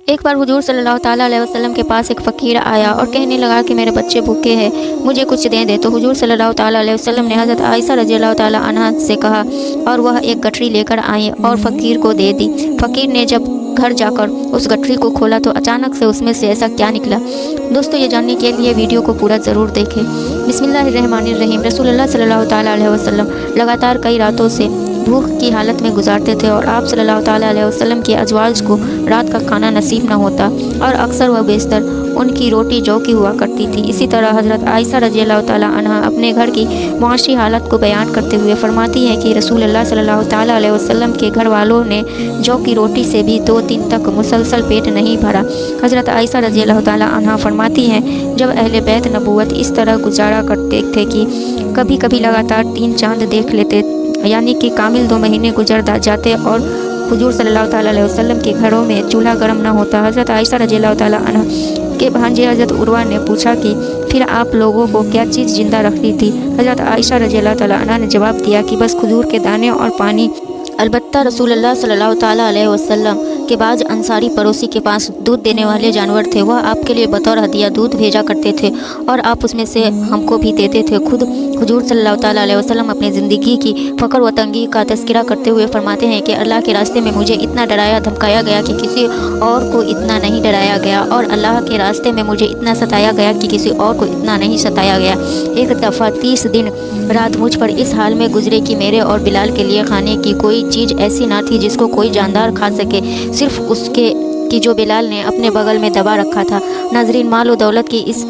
ایک بار حضور صلی اللہ تعالیٰ علیہ وسلم کے پاس ایک فقیر آیا اور کہنے لگا کہ میرے بچے بھوکے ہیں، مجھے کچھ دے دے۔ تو حضور صلی اللہ تعالیٰ علیہ وسلم نے حضرت عائشہ رضی اللہ تعالیٰ عنہا سے کہا اور وہ ایک گٹھری لے کر آئیں اور فقیر کو دے دی۔ فقیر نے جب گھر جا کر اس گٹھری کو کھولا تو اچانک سے اس میں سے ایسا کیا نکلا؟ دوستو، یہ جاننے کے لیے ویڈیو کو پورا ضرور دیکھیں۔ بسم اللہ الرحمن الرحیم۔ رسول اللہ صلی اللہ تعالیٰ علیہ وسلم لگاتار کئی راتوں سے بھوک کی حالت میں گزارتے تھے اور آپ صلی اللہ تعالیٰ علیہ وسلم کے ازواج کو رات کا کھانا نصیب نہ ہوتا اور اکثر و بیشتر ان کی روٹی جو کی ہوا کرتی تھی۔ اسی طرح حضرت عائشہ رضی اللہ تعالیٰ عنہا اپنے گھر کی معاشی حالت کو بیان کرتے ہوئے فرماتی ہیں کہ رسول اللہ صلی اللہ تعالیٰ علیہ وسلم کے گھر والوں نے جو کی روٹی سے بھی 2 دن تک مسلسل پیٹ نہیں بھرا۔ حضرت عائشہ رضی اللہ تعالیٰ عنہا فرماتی ہیں جب اہل بیت نبوت اس طرح گزارا کرتے تھے کہ کبھی کبھی لگاتار 3 چاند دیکھ لیتے، یعنی کہ کامل 2 مہینے گزر جاتے اور حضور صلی اللہ تعالیٰ علیہ وسلم کے گھروں میں چولہا گرم نہ ہوتا۔ حضرت عائشہ رضی اللہ تعالیٰ عنہ کے بھانجے حضرت عروہ نے پوچھا کہ پھر آپ لوگوں کو کیا چیز زندہ رکھتی تھی؟ حضرت عائشہ رضی اللہ تعالیٰ عنہ نے جواب دیا کہ بس کھجور کے دانے اور پانی۔ البتہ رسول اللہ صلی اللہ تعالیٰ علیہ وسلم کے بعض انصاری پڑوسی کے پاس دودھ دینے والے جانور تھے، وہ آپ کے لیے بطور ہدیہ دودھ بھیجا کرتے تھے اور آپ اس میں سے ہم کو بھی دیتے تھے۔ خود حضور صلی اللہ تعالیٰ علیہ وسلم اپنی زندگی کی فقر و تنگی کا تذکرہ کرتے ہوئے فرماتے ہیں کہ اللہ کے راستے میں مجھے اتنا ڈرایا دھمکایا گیا کہ کسی اور کو اتنا نہیں ڈرایا گیا، اور اللہ کے راستے میں مجھے اتنا ستایا گیا کہ کسی اور کو اتنا نہیں ستایا گیا۔ ایک دفعہ 30 دن رات مجھ پر اس حال میں گزرے کہ میرے اور بلال کے لیے کھانے کی کوئی چیز ایسی نہ تھی جس کو کوئی جاندار کھا سکے، صرف اس کے کہ جو بلال نے اپنے بغل میں دبا رکھا تھا۔ ناظرین، مال و دولت کی اس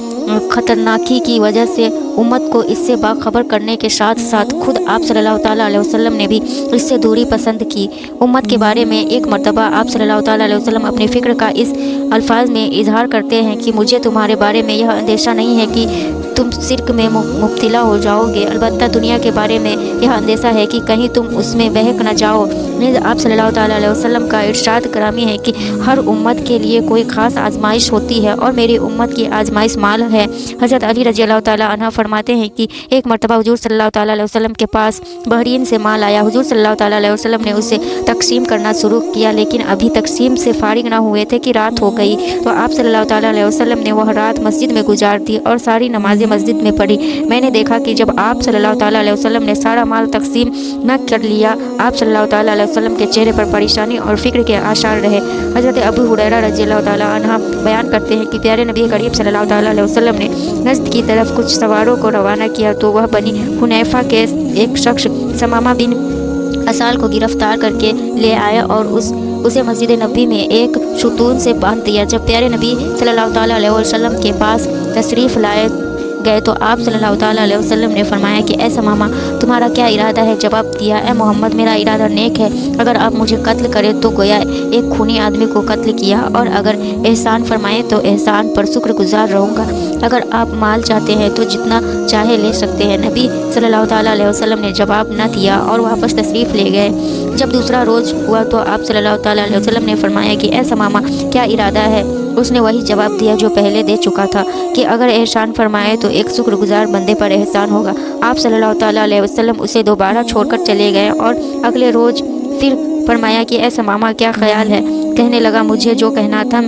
خطرناکی کی وجہ سے امت کو اس سے باخبر کرنے کے ساتھ ساتھ خود آپ صلی اللہ تعالیٰ علیہ وسلم نے بھی اس سے دوری پسند کی۔ امت کے بارے میں ایک مرتبہ آپ صلی اللہ تعالیٰ علیہ وسلم اپنی فکر کا اس الفاظ میں اظہار کرتے ہیں کہ مجھے تمہارے بارے میں یہ اندیشہ نہیں ہے کہ تم شرک میں مبتلا ہو جاؤ گے، البتہ دنیا کے بارے میں یہ اندیشہ ہے کہ کہیں تم اس میں بہک نہ جاؤ۔ نیز آپ صلی اللہ تعالیٰ علیہ وسلم کا ارشاد گرامی ہے کہ ہر امت کے لیے کوئی خاص آزمائش ہوتی ہے اور میری امت کی آزمائش مال ہے۔ حضرت علی رضی اللہ تعالیٰ عنہ فرماتے ہیں کہ ایک مرتبہ حضور صلی اللہ تعالیٰ علیہ وسلم کے پاس بحرین سے مال آیا۔ حضور صلی اللہ تعالیٰ علیہ وسلم نے اسے تقسیم کرنا شروع کیا، لیکن ابھی تقسیم سے فارغ نہ ہوئے تھے کہ رات ہو گئی، تو آپ صلی اللہ تعالیٰ علیہ وسلم نے وہ رات مسجد میں گزار دی اور ساری نمازیں مسجد میں پڑھی۔ میں نے دیکھا کہ جب آپ صلی اللہ تعالیٰ علیہ وسلم نے سارا مال تقسیم نہ کر لیا، آپ صلی اللہ تعالیٰ علیہ وسلم کے چہرے پر پریشانی اور فکر کے آثار رہے۔ حضرت ابو ہریرہ رضی اللہ تعالیٰ عنہ بیان کرتے ہیں کہ پیارے نبی کریم صلی اللہ تعالیٰ علیہ وسلم نے نجد کی طرف کچھ سواروں کو روانہ کیا تو وہ بنی حنیفہ کے ایک شخص ثمامہ بن اسال کو گرفتار کر کے لے آیا اور اسے مسجد نبی میں ایک ستون سے باندھ دیا۔ جب پیارے نبی صلی اللہ تعالیٰ علیہ وسلم کے پاس تشریف لائے گئے تو آپ صلی اللہ تعالیٰ علیہ وسلم نے فرمایا کہ اے ثمامہ، تمہارا کیا ارادہ ہے؟ جواب دیا، اے محمد، میرا ارادہ نیک ہے، اگر آپ مجھے قتل کریں تو گویا ایک خونی آدمی کو قتل کیا، اور اگر احسان فرمائیں تو احسان پر شکر گزار رہوں گا۔ اگر آپ مال چاہتے ہیں تو جتنا چاہے لے سکتے ہیں۔ نبی صلی اللہ تعالیٰ علیہ وسلم نے جواب نہ دیا اور واپس تشریف لے گئے۔ جب دوسرا روز ہوا تو آپ صلی اللہ تعالیٰ علیہ وسلم نے فرمایا کہ اے ثمامہ، کیا ارادہ ہے؟ اس نے وہی جواب دیا جو پہلے دے چکا تھا کہ اگر احسان فرمائے تو ایک شکر گزار بندے پر احسان ہوگا۔ آپ صلی اللہ تعالیٰ علیہ وسلم اسے دوبارہ چھوڑ کر چلے گئے اور اگلے روز پھر فرمایا کہ اے ثمامہ، کیا خیال ہے؟ کہنے لگا، مجھے جو کہنا تھا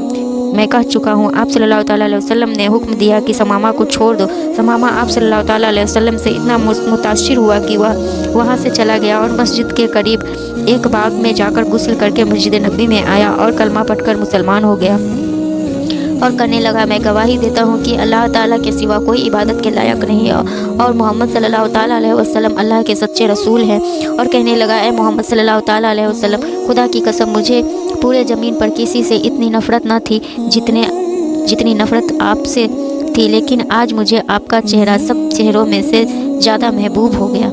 میں کہہ چکا ہوں۔ آپ صلی اللہ تعالیٰ علیہ وسلم نے حکم دیا کہ ثمامہ کو چھوڑ دو۔ ثمامہ آپ صلی اللہ تعالیٰ علیہ وسلم سے اتنا متاثر ہوا کہ وہ وہاں سے چلا گیا اور مسجد کے قریب ایک باغ میں جا کر غسل کر کے مسجد نبی میں آیا اور کلمہ پڑھ کر مسلمان ہو گیا اور کہنے لگا، میں گواہی دیتا ہوں کہ اللہ تعالیٰ کے سوا کوئی عبادت کے لائق نہیں ہے اور محمد صلی اللہ تعالیٰ علیہ وسلم اللہ کے سچے رسول ہیں۔ اور کہنے لگا، اے محمد صلی اللہ تعالیٰ علیہ وسلم، خدا کی قسم، مجھے پورے زمین پر کسی سے اتنی نفرت نہ تھی جتنی نفرت آپ سے تھی، لیکن آج مجھے آپ کا چہرہ سب چہروں میں سے زیادہ محبوب ہو گیا۔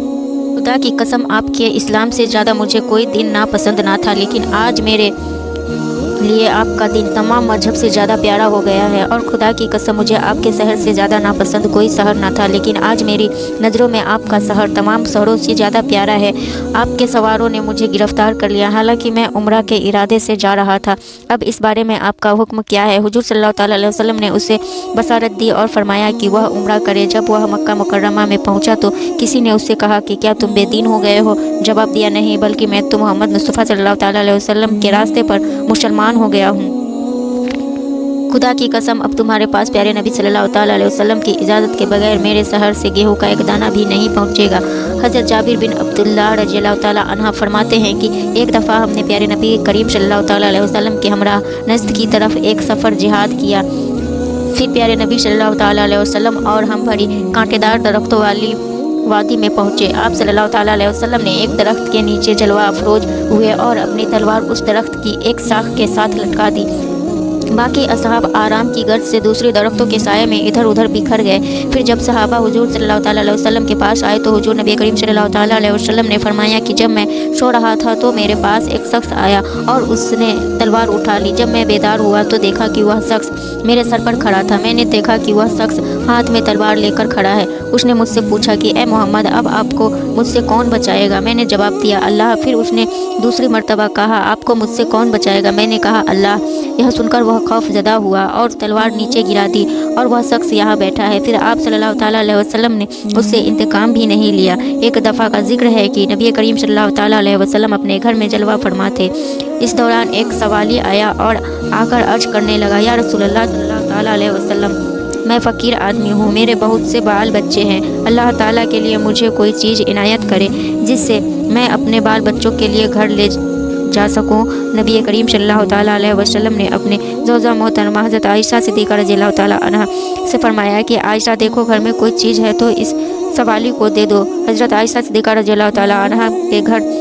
خدا کی قسم، آپ کے اسلام سے زیادہ مجھے کوئی دین ناپسند نہ تھا، لیکن آج میرے لیے آپ کا دین تمام مذہب سے زیادہ پیارا ہو گیا ہے، اور خدا کی قسم، مجھے آپ کے شہر سے زیادہ ناپسند کوئی شہر نہ تھا، لیکن آج میری نظروں میں آپ کا شہر تمام شہروں سے زیادہ پیارا ہے۔ آپ کے سواروں نے مجھے گرفتار کر لیا، حالانکہ میں عمرہ کے ارادے سے جا رہا تھا۔ اب اس بارے میں آپ کا حکم کیا ہے؟ حضور صلی اللہ تعالیٰ علیہ وسلم نے اسے بشارت دی اور فرمایا کہ وہ عمرہ کرے۔ جب وہ مکہ مکرمہ میں پہنچا تو کسی نے اس سے کہا کہ کیا تم بے دین ہو گئے ہو؟ جواب دیا، نہیں، بلکہ میں تو محمد مصطفیٰ صلی اللہ تعالیٰ علیہ وسلم کے راستے پر مسلمان ہو گیا ہوں۔ खुदा की कसम, अब तुम्हारे पास प्यारे नबी सल्लल्लाहु ताला अलैहि वसल्लम की इजाज़त के बगैर मेरे शहर से गेहूं का एक दाना भी नहीं पहुंचेगा। हज़रत जाबिर बिन अब्दुल्लाह रज़ियल्लाहु ताला अन्हा फरमाते हैं कि एक दफ़ा हमने प्यारे नबी करीम सल्लल्लाहु ताला अलैहि वसल्लम के हमरा नज़द की तरफ एक सफ़र जिहाद किया। फिर प्यारे नबी सल्लल्लाहु ताला अलैहि वसल्लम और हम बड़ी कांटेदार दरख्तों वाली वादी में पहुँचे। आप सल्लल्लाहु ताला अलैहि वसल्लम ने एक दरख्त के नीचे जलवा अफरोज हुए और अपनी तलवार उस दरख्त की एक शाख के साथ लटका दी। बाकी असहाब आराम की गर्ज से दूसरे दरख्तों के साये में इधर उधर बिखर गए। फिर जब सहाबा हुजूर सल्लल्लाहु ताला अलैहि वसल्लम के पास आए तो हुजूर नबी करीम सल्लल्लाहु ताला अलैहि वसल्लम ने फरमाया कि जब मैं सो रहा था तो मेरे पास एक शख्स आया और उसने तलवार उठा ली। जब मैं बेदार हुआ तो देखा कि वह शख्स मेरे सर पर खड़ा था। मैंने देखा कि वह शख्स हाथ में तलवार लेकर खड़ा है। उसने मुझसे पूछा कि ए मोहम्मद, अब आपको मुझसे कौन बचाएगा? मैंने जवाब दिया अल्लाह। फिर उसने दूसरी मर्तबा कहा आपको मुझसे कौन बचाएगा? मैंने कहा अल्लाह। यह सुनकर वह खौफ ज़दा हुआ और तलवार नीचे गिरा दी और वह शख्स यहाँ बैठा है। फिर आप सल्लल्लाहु ताला अलैहि वसल्लम ने उससे इंतकाम भी नहीं लिया। एक दफ़ा का जिक्र है कि नबी करीम सल्लल्लाहु ताला अलैहि वसल्लम अपने घर में जलवा फरमा थे। इस दौरान एक सवाली आया और आकर अर्ज करने लगा, या रसूलल्लाह सल्लल्लाहु ताला अलैहि वसल्लम, मैं फ़कीर आदमी हूँ, मेरे बहुत से बाल बच्चे हैं। अल्लाह ताला के लिए मुझे कोई चीज़ इनायत करे जिससे मैं अपने बाल बच्चों के लिए घर ले जा सकूं। नबी करीम सल्लल्लाहु ताला अलैहि वसल्लम ने अपने ज़ौजा मोहतरमा हज़रत आयशा सिद्दीक़ा रज़ियल्लाहु ताला अन्हा से फरमाया कि आयशा देखो, घर में कोई चीज़ है तो इस सवाली को दे दो। हज़रत आयशा सिद्दीक़ा रज़ियल्लाहु ताला अन्हा के घर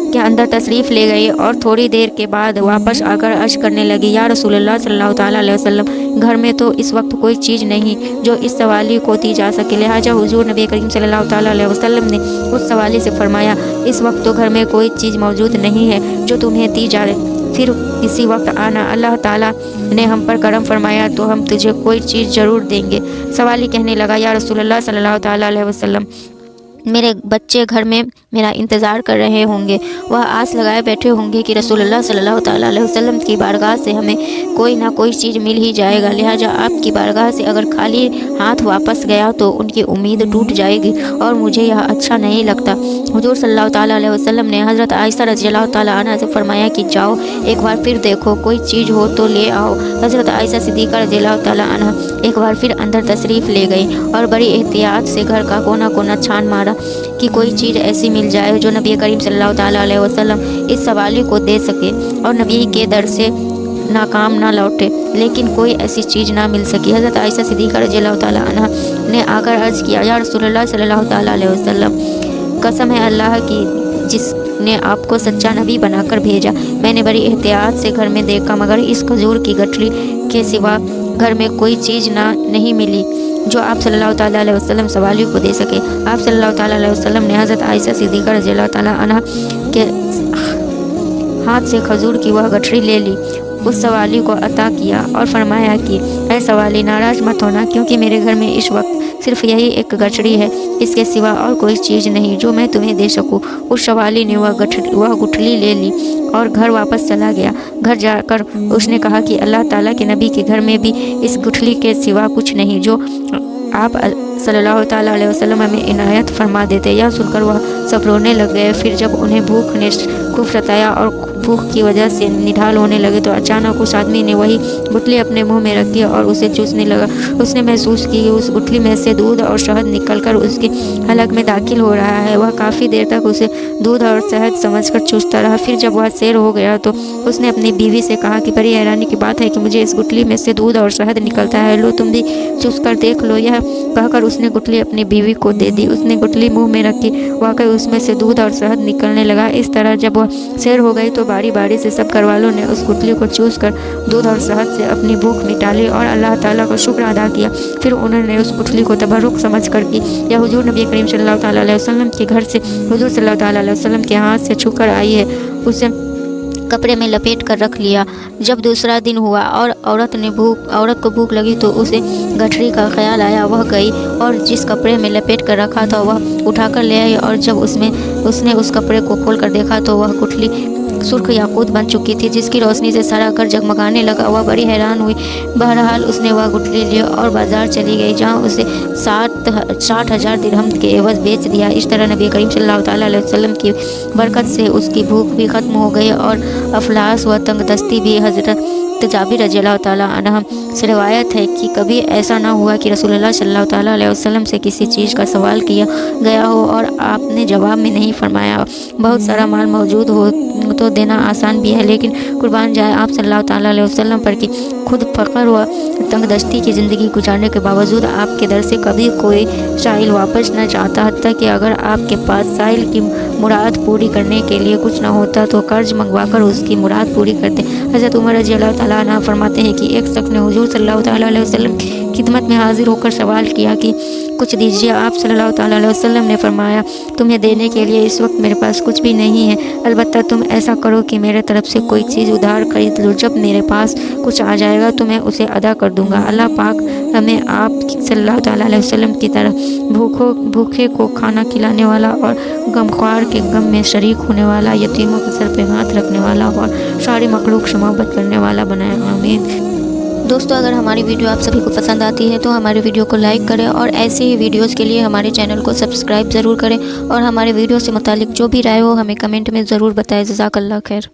के अंदर तशरीफ़ ले गई और थोड़ी देर के बाद वापस आकर अर्ज करने लगी, या रसूलल्लाह सल्लल्लाहु ताला अलैहि वसल्लम, घर में तो इस वक्त कोई चीज़ नहीं जो इस सवाली को दी जा सके। लिहाजा हुजूर नबी करीम सल्लल्लाहु ताला अलैहि वसल्लम ने उस सवाली से फरमाया, इस वक्त तो घर में कोई चीज़ मौजूद नहीं है जो तुम्हें दी जाए, फिर इसी वक्त आना, अल्लाह ताला ने हम पर करम फरमाया तो हम तुझे कोई चीज़ ज़रूर देंगे। सवाली कहने लगा, या रसूलल्लाह सल्लल्लाहु ताला अलैहि वसल्लम, मेरे बच्चे घर में मेरा इंतज़ार कर रहे होंगे। वह आस लगाए बैठे होंगे कि रसूलुल्लाह सल्लल्लाहु ताला अलैहि वसल्लम की बारगाह से हमें कोई ना कोई चीज़ मिल ही जाएगा। लिहाजा आपकी बारगाह से अगर खाली हाथ वापस गया तो उनकी उम्मीद टूट जाएगी और मुझे यह अच्छा नहीं लगता। हुजूर सल्लल्लाहु ताला अलैहि वसल्लम ने हज़रत आयशा रज़ियल्लाहु ताला अन्हा से फरमाया कि जाओ एक बार फिर देखो, कोई चीज़ हो तो ले आओ। हज़रत आयशा सिद्दीक़ा रज़ियल्लाहु ताला अन्हा एक बार फिर अंदर तशरीफ़ ले गई और बड़ी एहतियात से घर का कोना कोना छान मारा कि कोई चीज़ ऐसी मिल जाए जो नबी करीम सल्लल्लाहु ताला अलैहि वसल्लम इस सवाली को दे सके और नबी के दर से नाकाम ना लौटे, लेकिन कोई ऐसी चीज़ ना मिल सकी। हज़रत आयशा सिद्दीक़ा रज़ियल्लाहु ताला अन्हा ने आकर अर्ज़ किया, या रसूलुल्लाह सल्लल्लाहु ताला अलैहि वसल्लम, कसम है अल्लाह की जिसने आपको सच्चा नबी बनाकर भेजा, मैंने बड़ी एहतियात से घर में देखा मगर इस खजूर की गठरी के सिवा घर में कोई चीज़ नहीं मिली जो आप सल्लल्लाहु ताला अलैहि वसल्लम सवाली को दे सके। आप सल्लल्लाहु ताला अलैहि वसल्लम ने हज़रत आयशा सिद्दीक़ा रज़ियल्लाहु ताला अन्हा के हाथ से खजूर की वह गठरी ले ली, उस सवाली को अता किया और फरमाया कि ऐ सवाली, नाराज़ मत होना, क्योंकि मेरे घर में इस वक्त सिर्फ यही एक गठरी है, इसके सिवा और कोई चीज़ नहीं जो मैं तुम्हें दे सकूं। उस सवाली ने वह गुठली ले ली और घर वापस चला गया। घर जाकर उसने कहा कि अल्लाह ताला के नबी के घर में भी इस गुठली के सिवा कुछ नहीं जो आप सल्लल्लाहु ताला अलैहि वसल्लम हमें इनायत फरमा देते। यह सुनकर वह सब रोने लग गए। फिर जब उन्हें भूख ने खूब सताया और भूख की वजह से निढाल होने लगे तो अचानक उस आदमी ने वही गुठली अपने मुंह में रखी और उसे चूसने लगा। उसने महसूस की कि उस गुठली में से दूध और शहद निकलकर उसके हलक में दाखिल हो रहा है। वह काफ़ी देर तक उसे दूध और शहद समझकर चूसता रहा। फिर जब वह सैर हो गया तो उसने अपनी बीवी से कहा कि बड़ी हैरानी की बात है कि मुझे इस गुठली में से दूध और शहद निकलता है, लो तुम भी चूस कर देख लो। यह कहकर उसने गुठली अपनी बीवी को दे दी। उसने गुठली मुंह में रखी, वाकई उसमें से दूध और शहद निकलने लगा। इस तरह जब वह सैर हो गई तो बारी बारी से सब घरवालों ने उस गुठली को चूस कर दूध और शहद से अपनी भूख मिटा ली और अल्लाह ताला का शुक्र अदा किया। फिर उन्होंने उस गुठली को तबरुक समझ कर की यह हुजूर नबी करीम सल्लल्लाहु ताला अलैहि वसल्लम के घर से हुजूर सल्लल्लाहु ताला अलैहि वसल्लम के हाथ से छूकर आई है। उसे कपड़े में लपेट कर रख लिया। जब दूसरा दिन हुआ और औरत को भूख लगी तो उसे गठरी का ख्याल आया। वह गई और जिस कपड़े में लपेट कर रखा था वह उठाकर ले आई और जब उसने उस कपड़े को खोल कर देखा तो वह गुठली सुर्ख याकूत बन चुकी थी, जिसकी रोशनी से सारा घर जगमगाने लगा। वह बड़ी हैरान हुई। बहरहाल उसने वह गुठली ली और बाजार चली गई, जहाँ उसे 60,000 दिरहम के एवज बेच दिया। इस तरह नबी करीम सल्लल्लाहु ताला अलैहि वसल्लम की बरकत से उसकी भूख भी ख़त्म हो गई और अफलास व तंगदस्ती भी हज़रत वक्त जाबिर रज़ी अल्लाह ताला अन्हा से रिवायत है कि कभी ऐसा ना हुआ कि रसूलुल्लाह सल्लल्लाहु ताला अलैहि वसल्लम से किसी चीज़ का सवाल किया गया हो और आपने जवाब में नहीं फरमाया। बहुत सारा माल मौजूद हो तो देना आसान भी है, लेकिन कुर्बान जाए आप सल्लल्लाहु ताला अलैहि वसल्लम पर कि खुद फ़क़र व तंगदस्ती की ज़िंदगी गुजारने के बावजूद आपके दर से कभी कोई साइल वापस न चाहता, हत्ता कि अगर आपके पास साइल की मुराद पूरी करने के लिए कुछ न होता तो कर्ज मंगवाकर उसकी मुराद पूरी करते। हज़रत उमर रज़ी अल्लाह ताला अन्हु फरमाते हैं कि एक शख्स ने हुजूर सल्लल्लाहु ताला अलैहि वसल्लम की खिदमत में हाजिर होकर सवाल किया कि कुछ दीजिए। आप सल्लल्लाहु ताला अलैहि वसल्लम ने फरमाया, तुम्हें देने के लिए इस वक्त मेरे पास कुछ भी नहीं है, अलबत्ता तुम ऐसा करो कि मेरे तरफ से कोई चीज़ उधार खरीद लो, जब मेरे पास कुछ आ जाएगा तो मैं उसे अदा कर दूंगा। अल्लाह पाक हमें आप सल्लल्लाहु ताला अलैहि वसल्लम की तरह भूखे को खाना खिलाने वाला और गमख्वार के गम में शरीक होने वाला, यतीमों के सर पे हाथ रखने वाला और सारी मखलूक से मोहब्बत करने वाला बनाए। आमीन। दोस्तों, अगर हमारी वीडियो आप सभी को पसंद आती है तो हमारे वीडियो को लाइक करें और ऐसे ही वीडियोस के लिए हमारे चैनल को सब्सक्राइब ज़रूर करें और हमारे वीडियो से मुतालिक जो भी राय हो हमें कमेंट में ज़रूर बताएं। जज़ाकल्लाह खैर।